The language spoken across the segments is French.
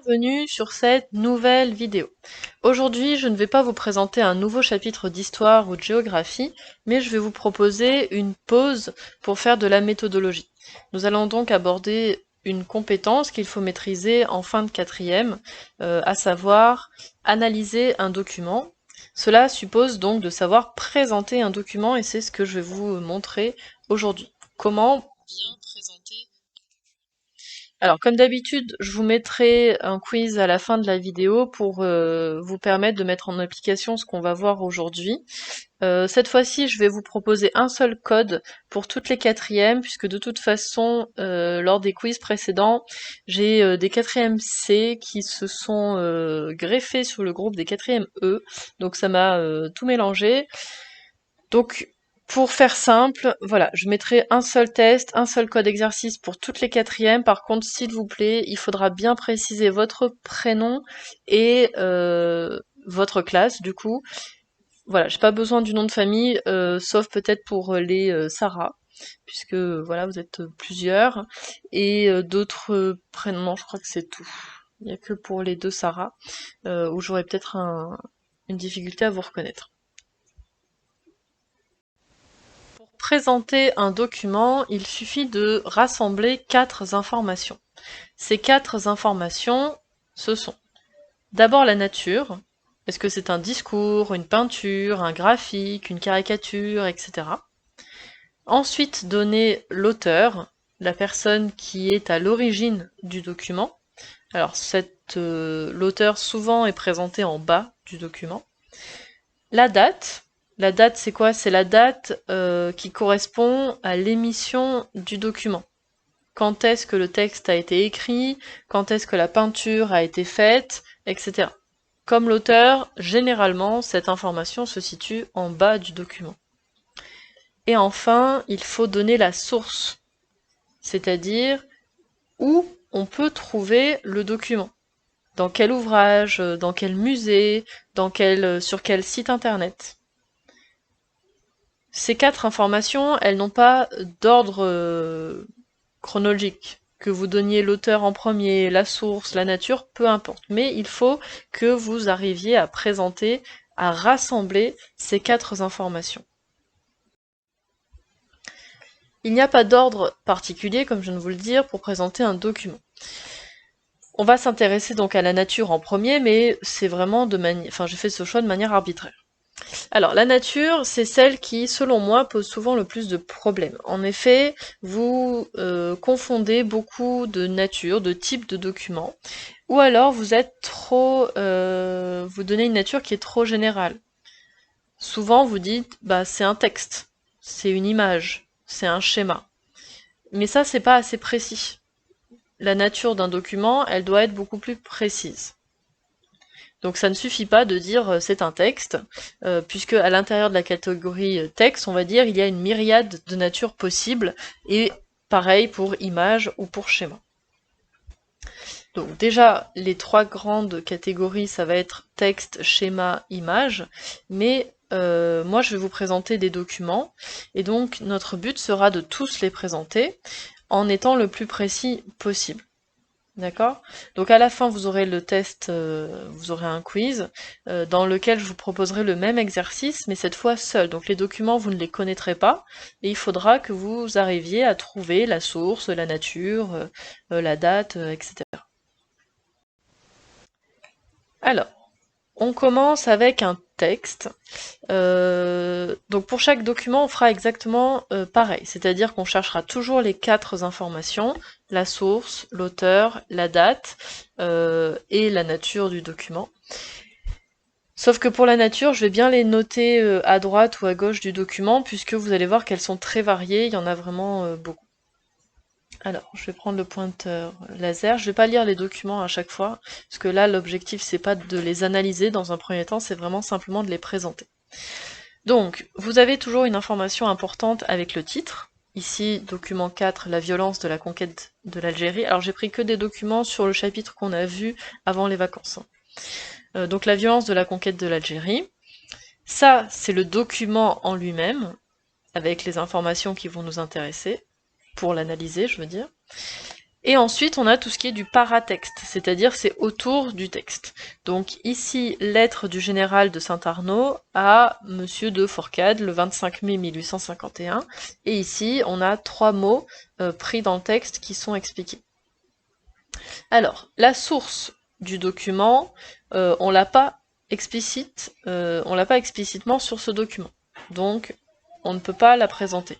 Bienvenue sur cette nouvelle vidéo. Aujourd'hui, je ne vais pas vous présenter un nouveau chapitre d'histoire ou de géographie, mais je vais vous proposer une pause pour faire de la méthodologie. Nous allons donc aborder une compétence qu'il faut maîtriser en fin de quatrième, à savoir analyser un document. Cela suppose donc de savoir présenter un document et c'est ce que je vais vous montrer aujourd'hui. Comment bien présenter. Alors, comme d'habitude, je vous mettrai un quiz à la fin de la vidéo pour vous permettre de mettre en application ce qu'on va voir aujourd'hui. Cette fois-ci, je vais vous proposer un seul code pour toutes les quatrièmes, puisque de toute façon, lors des quiz précédents, j'ai des quatrièmes C qui se sont greffés sur le groupe des quatrièmes E, donc ça m'a tout mélangé. Donc, pour faire simple, voilà, je mettrai un seul test, un seul code exercice pour toutes les quatrièmes. Par contre, s'il vous plaît, il faudra bien préciser votre prénom et votre classe, du coup. Voilà, j'ai pas besoin du nom de famille, sauf peut-être pour les Sarah, puisque voilà, vous êtes plusieurs. Et d'autres prénoms, non, je crois que c'est tout. Il n'y a que pour les deux Sarah, où j'aurais peut-être une difficulté à vous reconnaître. Pour présenter un document, il suffit de rassembler 4 informations. Ces 4 informations, ce sont d'abord la nature. Est-ce que c'est un discours, une peinture, un graphique, une caricature, etc. Ensuite, donner l'auteur, la personne qui est à l'origine du document. Alors, l'auteur souvent est présenté en bas du document. La date. La date, c'est quoi? C'est la date qui correspond à l'émission du document. Quand est-ce que le texte a été écrit, quand est-ce que la peinture a été faite, etc. Comme l'auteur, généralement, cette information se situe en bas du document. Et enfin, il faut donner la source, c'est-à-dire où on peut trouver le document. Dans quel ouvrage, dans quel musée, sur quel site internet. Ces 4 informations, elles n'ont pas d'ordre chronologique. Que vous donniez l'auteur en premier, la source, la nature, peu importe. Mais il faut que vous arriviez à présenter, à rassembler ces 4 informations. Il n'y a pas d'ordre particulier, comme je viens de vous le dire, pour présenter un document. On va s'intéresser donc à la nature en premier, mais c'est vraiment j'ai fait ce choix de manière arbitraire. Alors, la nature, c'est celle qui, selon moi, pose souvent le plus de problèmes. En effet, vous confondez beaucoup de nature, de types de documents, ou alors vous êtes vous donnez une nature qui est trop générale. Souvent, vous dites, bah, c'est un texte, c'est une image, c'est un schéma. Mais ça, c'est pas assez précis. La nature d'un document, elle doit être beaucoup plus précise. Donc ça ne suffit pas de dire c'est un texte, puisque à l'intérieur de la catégorie texte, on va dire, il y a une myriade de natures possibles, et pareil pour image ou pour schéma. Donc déjà, les 3 grandes catégories, ça va être texte, schéma, image, mais moi je vais vous présenter des documents, et donc notre but sera de tous les présenter en étant le plus précis possible. D'accord? Donc à la fin, vous aurez le test, vous aurez un quiz dans lequel je vous proposerai le même exercice, mais cette fois seul. Donc les documents, vous ne les connaîtrez pas, et il faudra que vous arriviez à trouver la source, la nature, la date, etc. Alors, on commence avec un texte. Donc pour chaque document, on fera exactement pareil, c'est-à-dire qu'on cherchera toujours les 4 informations, la source, l'auteur, la date et la nature du document. Sauf que pour la nature, je vais bien les noter à droite ou à gauche du document, puisque vous allez voir qu'elles sont très variées, il y en a vraiment beaucoup. Alors, je vais prendre le pointeur laser. Je vais pas lire les documents à chaque fois, parce que là, l'objectif, c'est pas de les analyser dans un premier temps, c'est vraiment simplement de les présenter. Donc, vous avez toujours une information importante avec le titre. Ici, document 4, la violence de la conquête de l'Algérie. Alors, j'ai pris que des documents sur le chapitre qu'on a vu avant les vacances. Donc, la violence de la conquête de l'Algérie. Ça, c'est le document en lui-même, avec les informations qui vont nous intéresser, pour l'analyser, je veux dire. Et ensuite, on a tout ce qui est du paratexte, c'est-à-dire c'est autour du texte. Donc ici, lettre du général de Saint-Arnaud à Monsieur de Fourcade le 25 mai 1851. Et ici, on a 3 mots pris dans le texte qui sont expliqués. Alors, la source du document, on l'a pas explicitement sur ce document. Donc, on ne peut pas la présenter.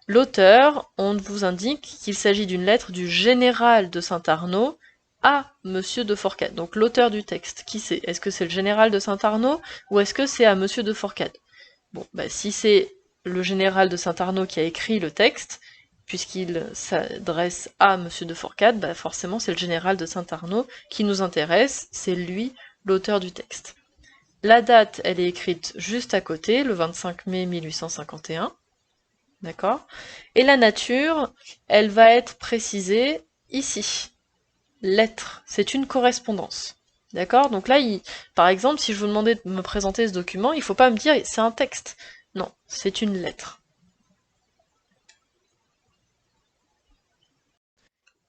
L'auteur, on vous indique qu'il s'agit d'une lettre du général de Saint-Arnaud à Monsieur de Fourcade. Donc l'auteur du texte, qui c'est? Est-ce que c'est le général de Saint-Arnaud ou est-ce que c'est à Monsieur de Fourcade? Bon, bah, si c'est le général de Saint-Arnaud qui a écrit le texte, puisqu'il s'adresse à Monsieur de Fourcade, bah forcément c'est le général de Saint-Arnaud qui nous intéresse, c'est lui l'auteur du texte. La date, elle est écrite juste à côté, le 25 mai 1851. D'accord? Et la nature, elle va être précisée ici. Lettre, c'est une correspondance. D'accord? Donc là, par exemple, si je vous demandais de me présenter ce document, il ne faut pas me dire c'est un texte. Non, c'est une lettre.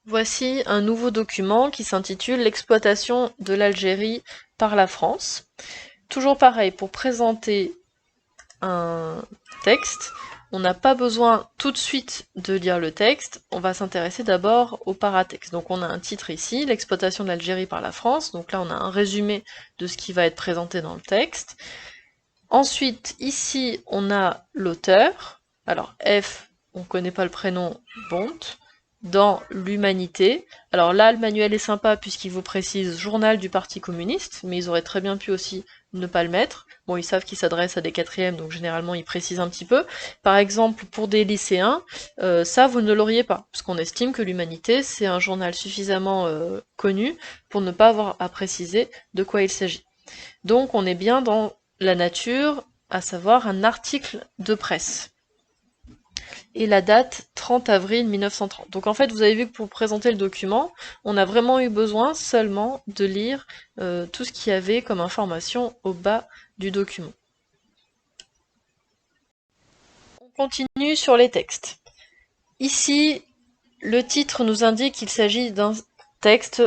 Voici un nouveau document qui s'intitule L'exploitation de l'Algérie par la France. Toujours pareil, pour présenter un texte, on n'a pas besoin tout de suite de lire le texte, on va s'intéresser d'abord au paratexte. Donc on a un titre ici, l'exploitation de l'Algérie par la France, donc là on a un résumé de ce qui va être présenté dans le texte. Ensuite, ici on a l'auteur, alors F, on ne connaît pas le prénom, Bonte, dans l'Humanité. Alors là, le manuel est sympa puisqu'il vous précise journal du Parti communiste, mais ils auraient très bien pu aussi ne pas le mettre. Bon, ils savent qu'ils s'adressent à des quatrièmes, donc généralement ils précisent un petit peu. Par exemple, pour des lycéens, ça vous ne l'auriez pas, parce qu'on estime que l'Humanité, c'est un journal suffisamment connu pour ne pas avoir à préciser de quoi il s'agit. Donc on est bien dans la nature, à savoir un article de presse. Et la date 30 avril 1930. Donc en fait, vous avez vu que pour présenter le document, on a vraiment eu besoin seulement de lire tout ce qu'il y avait comme information au bas du document. On continue sur les textes. Ici, le titre nous indique qu'il s'agit d'un texte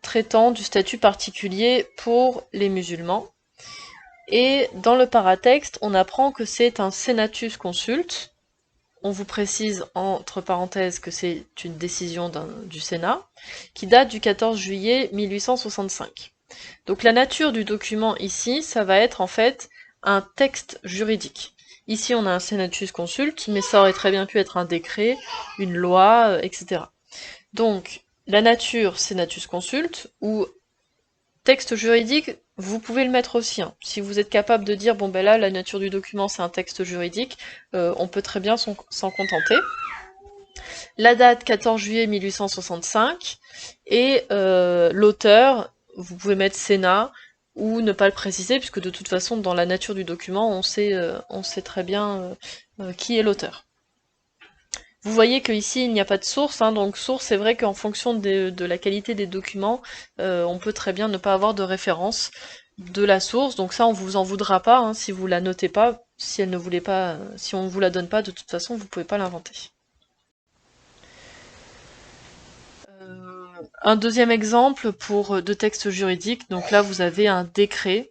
traitant du statut particulier pour les musulmans. Et dans le paratexte, on apprend que c'est un senatus consulte. On vous précise entre parenthèses que c'est une décision du Sénat, qui date du 14 juillet 1865. Donc la nature du document ici, ça va être en fait un texte juridique. Ici on a un senatus consulte, mais ça aurait très bien pu être un décret, une loi, etc. Donc la nature senatus consulte, ou texte juridique, vous pouvez le mettre aussi. Hein. Si vous êtes capable de dire, bon ben là, la nature du document, c'est un texte juridique, on peut très bien s'en contenter. La date, 14 juillet 1865, et l'auteur, vous pouvez mettre Sénat, ou ne pas le préciser, puisque de toute façon, dans la nature du document, on sait très bien qui est l'auteur. Vous voyez qu'ici, il n'y a pas de source, hein, donc source, c'est vrai qu'en fonction de la qualité des documents, on peut très bien ne pas avoir de référence de la source, donc ça, on vous en voudra pas, hein, si vous la notez pas, si elle ne voulait pas, si on ne vous la donne pas, de toute façon, vous pouvez pas l'inventer. Un deuxième exemple pour deux textes juridiques, donc là, vous avez un décret,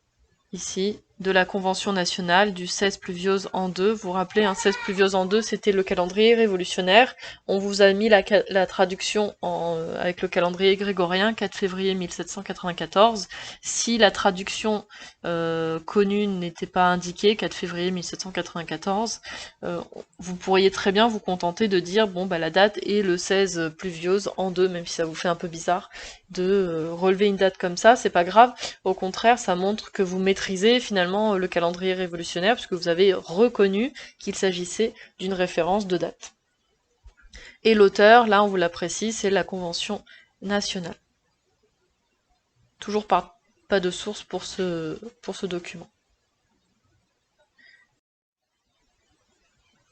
ici, de la Convention nationale du 16 pluviose an 2. Vous vous rappelez, 16 pluviose an 2, c'était le calendrier révolutionnaire. On vous a mis la traduction avec le calendrier grégorien, 4 février 1794. Si la traduction connue n'était pas indiquée, 4 février 1794, vous pourriez très bien vous contenter de dire, bon, bah la date est le 16 pluviose an 2, même si ça vous fait un peu bizarre de relever une date comme ça, c'est pas grave. Au contraire, ça montre que vous maîtrisez finalement le calendrier révolutionnaire, puisque vous avez reconnu qu'il s'agissait d'une référence de date. Et l'auteur, là on vous l'apprécie, c'est la Convention nationale. Toujours pas de source pour ce document.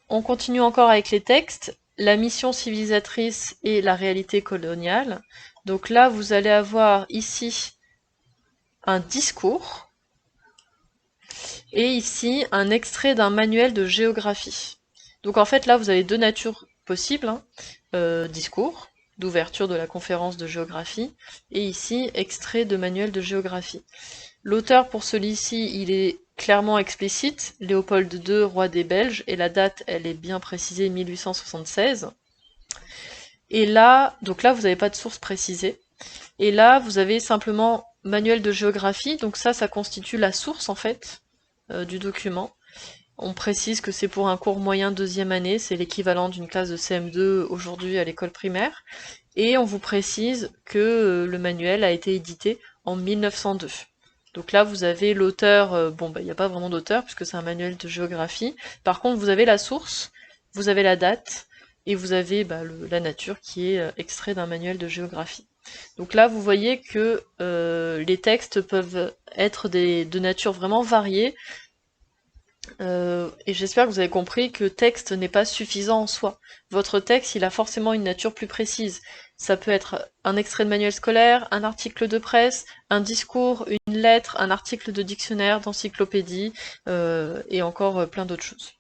On continue encore avec les textes. La mission civilisatrice et la réalité coloniale. Donc là, vous allez avoir ici un discours, et ici un extrait d'un manuel de géographie. Donc en fait là vous avez deux natures possibles, hein. Discours, d'ouverture de la conférence de géographie, et ici, extrait de manuel de géographie. L'auteur pour celui-ci, il est clairement explicite, Léopold II, roi des Belges, et la date, elle est bien précisée, 1876. Et là, donc là, vous n'avez pas de source précisée. Et là, vous avez simplement manuel de géographie, donc ça constitue la source, en fait, du document. On précise que c'est pour un cours moyen deuxième année, c'est l'équivalent d'une classe de CM2 aujourd'hui à l'école primaire. Et on vous précise que le manuel a été édité en 1902. Donc là, vous avez l'auteur, bon, il n'y a pas vraiment d'auteur, puisque c'est un manuel de géographie. Par contre, vous avez la source, vous avez la date, et vous avez la nature qui est extrait d'un manuel de géographie. Donc là, vous voyez que les textes peuvent être de nature vraiment variée, et j'espère que vous avez compris que texte n'est pas suffisant en soi. Votre texte, il a forcément une nature plus précise. Ça peut être un extrait de manuel scolaire, un article de presse, un discours, une lettre, un article de dictionnaire, d'encyclopédie, et encore plein d'autres choses.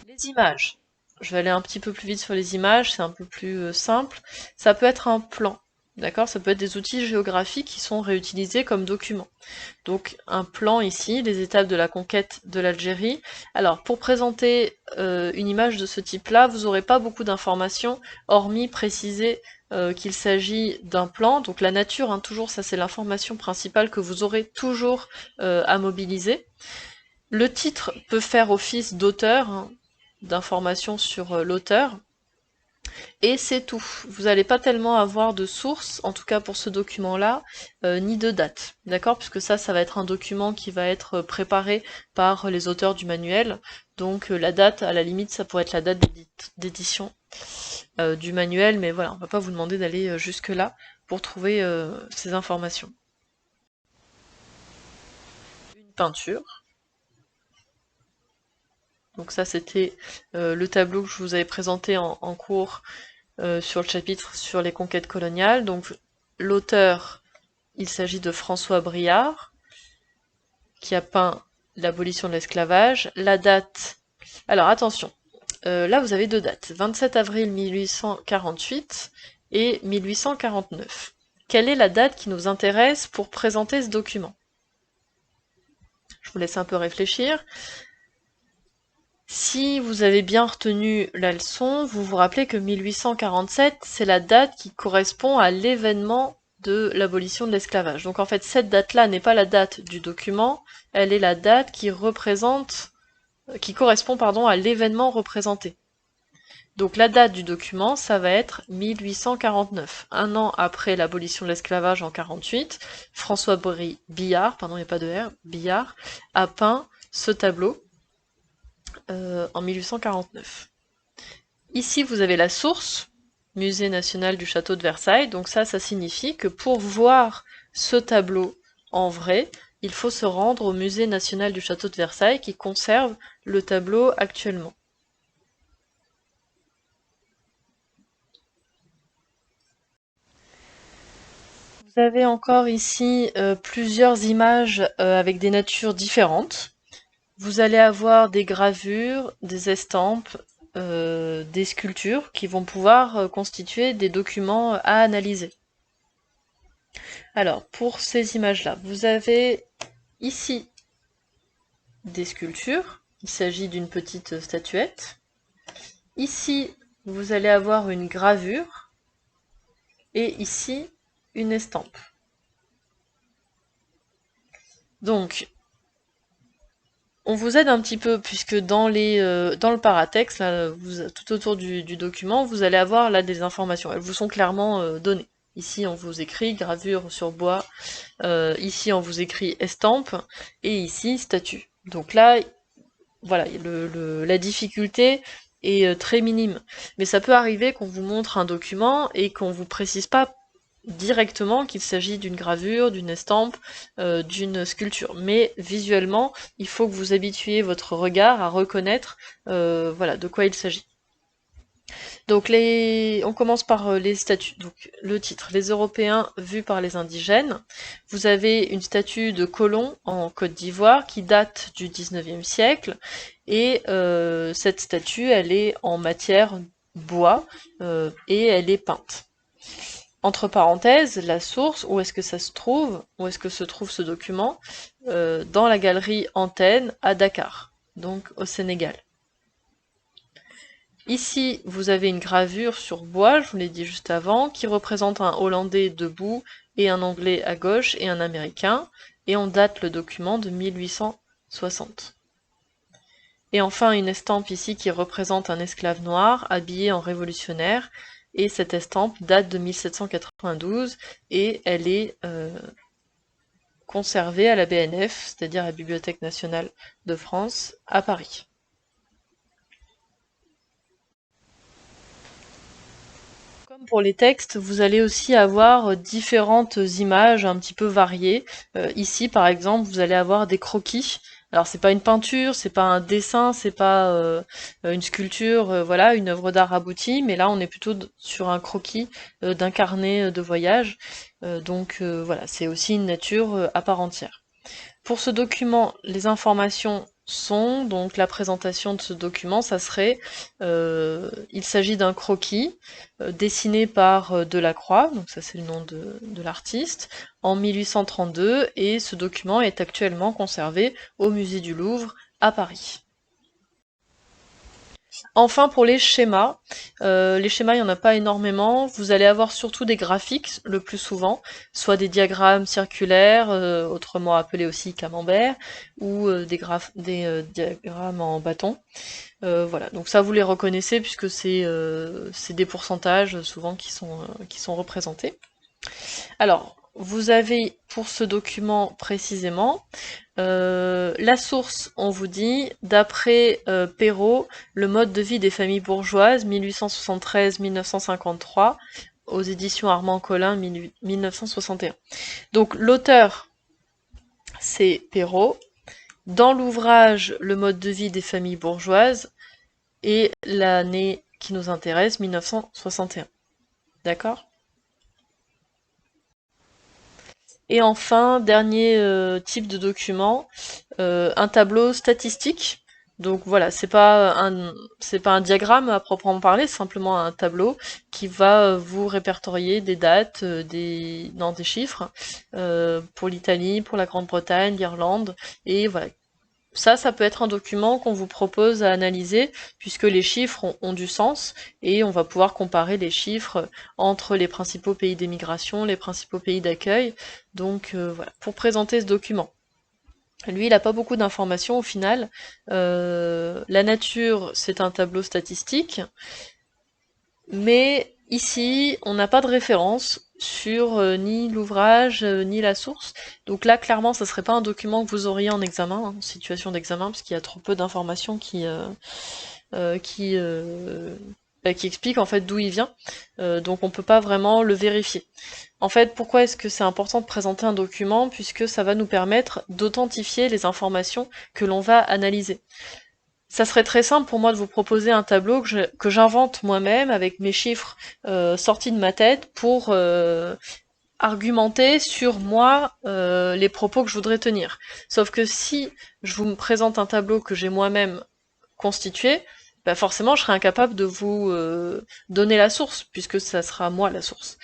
Les images. Je vais aller un petit peu plus vite sur les images, c'est un peu plus simple. Ça peut être un plan, d'accord? Ça peut être des outils géographiques qui sont réutilisés comme documents. Donc un plan ici, les étapes de la conquête de l'Algérie. Alors pour présenter une image de ce type-là, vous n'aurez pas beaucoup d'informations, hormis préciser qu'il s'agit d'un plan. Donc la nature, hein, toujours, ça c'est l'information principale que vous aurez toujours à mobiliser. Le titre peut faire office d'auteur, hein, d'informations sur l'auteur. Et c'est tout. Vous n'allez pas tellement avoir de sources, en tout cas pour ce document-là, ni de date. D'accord? Puisque ça va être un document qui va être préparé par les auteurs du manuel. Donc la date, à la limite, ça pourrait être la date d'édition du manuel, mais voilà, on va pas vous demander d'aller jusque-là pour trouver ces informations. Une peinture. Donc ça, c'était le tableau que je vous avais présenté en cours sur le chapitre sur les conquêtes coloniales. Donc l'auteur, il s'agit de François Briard, qui a peint l'abolition de l'esclavage. La date... Alors attention, là vous avez deux dates, 27 avril 1848 et 1849. Quelle est la date qui nous intéresse pour présenter ce document? Je vous laisse un peu réfléchir. Si vous avez bien retenu la leçon, vous vous rappelez que 1847, c'est la date qui correspond à l'événement de l'abolition de l'esclavage. Donc en fait, cette date-là n'est pas la date du document, elle est la date qui correspond à l'événement représenté. Donc la date du document, ça va être 1849. Un an après l'abolition de l'esclavage en 48, François Billard, pardon, il n'y a pas de R, Billard, a peint ce tableau en 1849. Ici, vous avez la source, Musée national du château de Versailles, donc ça signifie que pour voir ce tableau en vrai, il faut se rendre au Musée national du château de Versailles qui conserve le tableau actuellement. Vous avez encore ici plusieurs images avec des natures différentes. Vous allez avoir des gravures, des estampes, des sculptures qui vont pouvoir constituer des documents à analyser. Alors, pour ces images-là, vous avez ici des sculptures. Il s'agit d'une petite statuette. Ici, vous allez avoir une gravure. Et ici, une estampe. Donc, on vous aide un petit peu, puisque dans le paratexte, là, tout autour du document, vous allez avoir là des informations. Elles vous sont clairement données. Ici, on vous écrit gravure sur bois. Ici, on vous écrit estampe. Et ici, statue. Donc là, voilà, la difficulté est très minime. Mais ça peut arriver qu'on vous montre un document et qu'on vous précise pas directement qu'il s'agit d'une gravure, d'une estampe, d'une sculpture. Mais visuellement, il faut que vous habituiez votre regard à reconnaître voilà, de quoi il s'agit. Donc on commence par les statues. Donc le titre, les Européens vus par les indigènes. Vous avez une statue de Colomb en Côte d'Ivoire qui date du 19e siècle. Et cette statue, elle est en matière bois, et elle est peinte. Entre parenthèses, la source, où est-ce que ça se trouve, où est-ce que se trouve ce document? Dans la galerie Antenne à Dakar, donc au Sénégal. Ici, vous avez une gravure sur bois, je vous l'ai dit juste avant, qui représente un Hollandais debout et un Anglais à gauche et un Américain, et on date le document de 1860. Et enfin, une estampe ici qui représente un esclave noir habillé en révolutionnaire, et cette estampe date de 1792, et elle est conservée à la BNF, c'est-à-dire à la Bibliothèque nationale de France, à Paris. Comme pour les textes, vous allez aussi avoir différentes images un petit peu variées. Ici, par exemple, vous allez avoir des croquis. Alors, c'est pas une peinture, c'est pas un dessin, c'est pas une sculpture, voilà, une œuvre d'art aboutie, mais là, on est plutôt sur un croquis d'un carnet de voyage. Voilà, c'est aussi une nature à part entière. Pour ce document, les informations sont, donc la présentation de ce document, ça serait, il s'agit d'un croquis dessiné par Delacroix, donc ça c'est le nom de l'artiste, en 1832, et ce document est actuellement conservé au musée du Louvre à Paris. Enfin, pour les schémas, il n'y en a pas énormément. Vous allez avoir surtout des graphiques, le plus souvent, soit des diagrammes circulaires, autrement appelés aussi camembert, ou des diagrammes en bâton. Voilà, donc ça vous les reconnaissez puisque c'est des pourcentages souvent qui sont représentés. Alors, vous avez pour ce document précisément la source, on vous dit, d'après Perrault, le mode de vie des familles bourgeoises, 1873-1953, aux éditions Armand Collin, 1961. Donc l'auteur, c'est Perrault. Dans l'ouvrage Le mode de vie des familles bourgeoises, et l'année qui nous intéresse, 1961. D'accord? Et enfin, dernier type de document, un tableau statistique. Donc voilà, c'est pas un diagramme à proprement parler, c'est simplement un tableau qui va vous répertorier des dates, dans des chiffres, pour l'Italie, pour la Grande-Bretagne, l'Irlande, et voilà. Ça peut être un document qu'on vous propose à analyser, puisque les chiffres ont du sens, et on va pouvoir comparer les chiffres entre les principaux pays d'émigration, les principaux pays d'accueil. Donc voilà, pour présenter ce document. Lui, il n'a pas beaucoup d'informations au final. La nature, c'est un tableau statistique, mais ici, on n'a pas de référence sur ni l'ouvrage, ni la source. Donc là, clairement, ça serait pas un document que vous auriez en examen, hein, en situation d'examen, parce qu'il y a trop peu d'informations euh, qui, euh, qui expliquent en fait d'où il vient. Donc on peut pas vraiment le vérifier. En fait, pourquoi est-ce que c'est important de présenter un document? Puisque ça va nous permettre d'authentifier les informations que l'on va analyser. Ça serait très simple pour moi de vous proposer un tableau que j'invente moi-même avec mes chiffres sortis de ma tête pour argumenter sur moi les propos que je voudrais tenir. Sauf que si je vous présente un tableau que j'ai moi-même constitué, bah forcément je serai incapable de vous donner la source, puisque ça sera moi la source.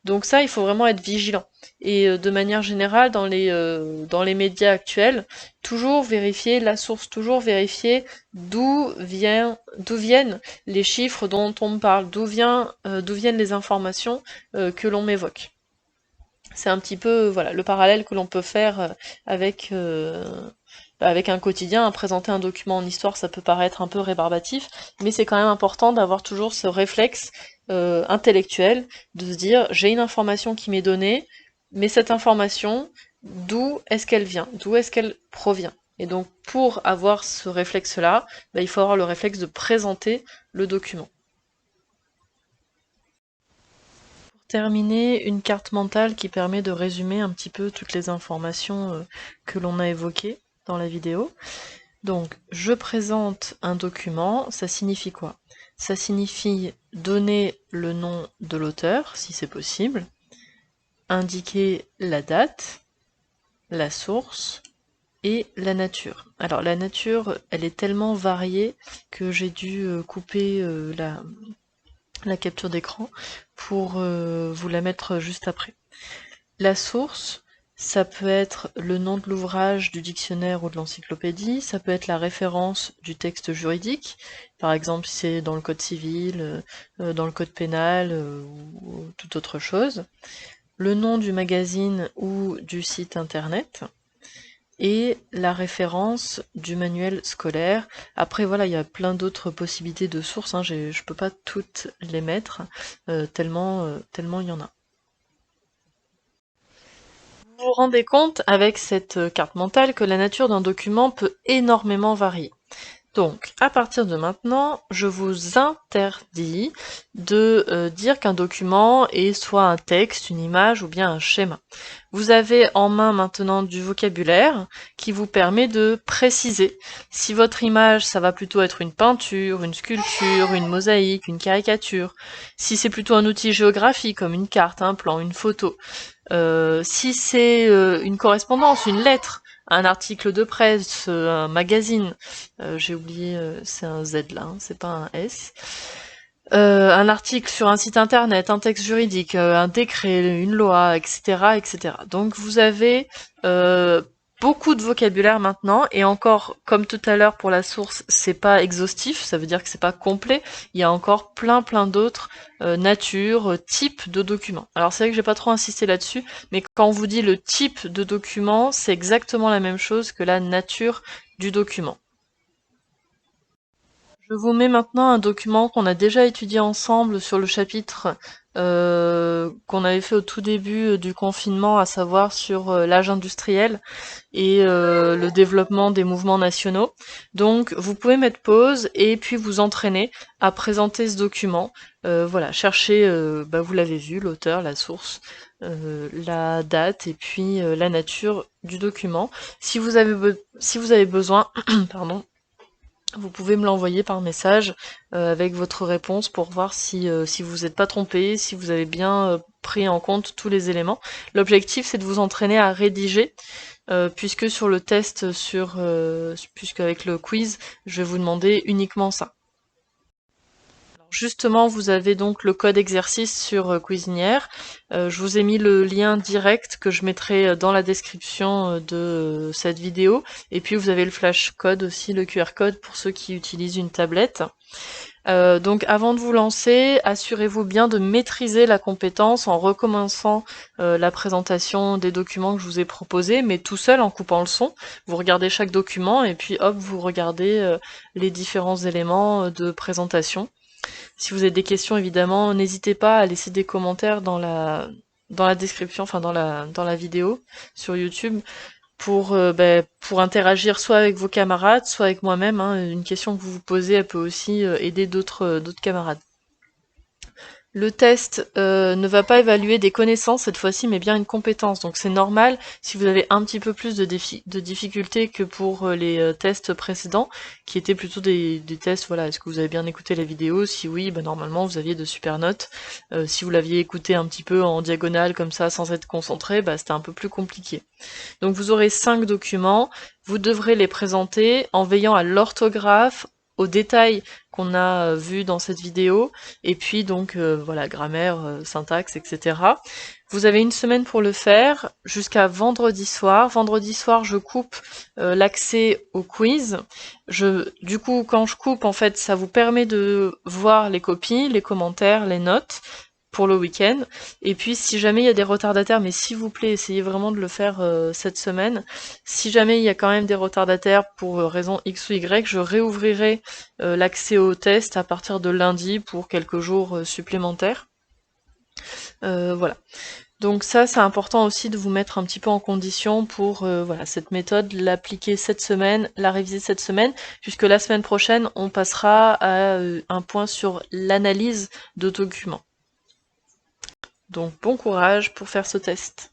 Donc ça, il faut vraiment être vigilant. Et de manière générale, dans les médias actuels, toujours vérifier la source, toujours vérifier d'où viennent les chiffres dont on me parle, d'où viennent les informations que l'on m'évoque. C'est un petit peu voilà le parallèle que l'on peut faire avec un quotidien. Présenter un document en histoire, ça peut paraître un peu rébarbatif, mais c'est quand même important d'avoir toujours ce réflexe intellectuel, de se dire j'ai une information qui m'est donnée, mais cette information, d'où est-ce qu'elle vient, d'où est-ce qu'elle provient. Et donc pour avoir ce réflexe-là, bah, il faut avoir le réflexe de présenter le document. Pour terminer, une carte mentale qui permet de résumer un petit peu toutes les informations que l'on a évoquées dans la vidéo. Donc, je présente un document, ça signifie quoi? Ça signifie donner le nom de l'auteur, si c'est possible, indiquer la date, la source et la nature. Alors la nature, elle est tellement variée que j'ai dû couper la capture d'écran, pour vous la mettre juste après. La source, ça peut être le nom de l'ouvrage, du dictionnaire ou de l'encyclopédie, ça peut être la référence du texte juridique, par exemple si c'est dans le code civil, dans le code pénal ou toute autre chose, le nom du magazine ou du site internet, et la référence du manuel scolaire. Après voilà, il y a plein d'autres possibilités de sources, hein, je peux pas toutes les mettre, tellement il y en a. Vous vous rendez compte avec cette carte mentale que la nature d'un document peut énormément varier. Donc, à partir de maintenant, je vous interdis de dire qu'un document est soit un texte, une image ou bien un schéma. Vous avez en main maintenant du vocabulaire qui vous permet de préciser. Si votre image, ça va plutôt être une peinture, une sculpture, une mosaïque, une caricature. Si c'est plutôt un outil géographique comme une carte, un plan, une photo. Si c'est une correspondance, une lettre, un article de presse, un magazine, j'ai oublié, c'est un Z là, hein, c'est pas un S. Un article sur un site internet, un texte juridique, un décret, une loi, etc., etc. Donc vous avez beaucoup de vocabulaire maintenant, et encore, comme tout à l'heure pour la source, c'est pas exhaustif, ça veut dire que c'est pas complet, il y a encore plein d'autres natures, types de documents. Alors c'est vrai que j'ai pas trop insisté là-dessus, mais quand on vous dit le type de document, c'est exactement la même chose que la nature du document. Je vous mets maintenant un document qu'on a déjà étudié ensemble sur le chapitre qu'on avait fait au tout début du confinement, à savoir sur l'âge industriel et le développement des mouvements nationaux. Donc vous pouvez mettre pause et puis vous entraîner à présenter ce document. Voilà, cherchez, vous l'avez vu, l'auteur, la source, la date et puis la nature du document. Si vous avez besoin, pardon, vous pouvez me l'envoyer par message avec votre réponse pour voir si vous n'êtes pas trompé, si vous avez bien pris en compte tous les éléments. L'objectif, c'est de vous entraîner à rédiger, puisque sur le test, puisque avec le quiz, je vais vous demander uniquement ça. Justement, vous avez donc le code exercice sur Cuisinière. Je vous ai mis le lien direct que je mettrai dans la description de cette vidéo. Et puis vous avez le flash code aussi, le QR code pour ceux qui utilisent une tablette. Donc avant de vous lancer, assurez-vous bien de maîtriser la compétence en recommençant la présentation des documents que je vous ai proposés, mais tout seul en coupant le son. Vous regardez chaque document et puis hop, vous regardez les différents éléments de présentation. Si vous avez des questions, évidemment, n'hésitez pas à laisser des commentaires dans la description, enfin dans la vidéo sur YouTube pour interagir soit avec vos camarades, soit avec moi-même, hein. Une question que vous vous posez, elle peut aussi aider d'autres camarades. Le test ne va pas évaluer des connaissances cette fois-ci, mais bien une compétence. Donc c'est normal si vous avez un petit peu plus de difficultés que pour les tests précédents, qui étaient plutôt des tests, voilà, est-ce que vous avez bien écouté la vidéo? Si oui, normalement vous aviez de super notes. Si vous l'aviez écouté un petit peu en diagonale comme ça, sans être concentré, c'était un peu plus compliqué. Donc vous aurez 5 documents, vous devrez les présenter en veillant à l'orthographe, aux détails qu'on a vu dans cette vidéo, et puis donc voilà, grammaire, syntaxe, etc. Vous avez une semaine pour le faire, jusqu'à vendredi soir. Vendredi soir, je coupe l'accès au quiz. Du coup, quand je coupe, en fait, ça vous permet de voir les copies, les commentaires, les notes pour le week-end. Et puis si jamais il y a des retardataires, mais s'il vous plaît, essayez vraiment de le faire cette semaine. Si jamais il y a quand même des retardataires pour raison X ou Y, je réouvrirai l'accès au test à partir de lundi pour quelques jours supplémentaires. Voilà. Donc ça, c'est important aussi de vous mettre un petit peu en condition pour voilà, cette méthode, l'appliquer cette semaine, la réviser cette semaine, puisque la semaine prochaine, on passera à un point sur l'analyse de documents. Donc bon courage pour faire ce test.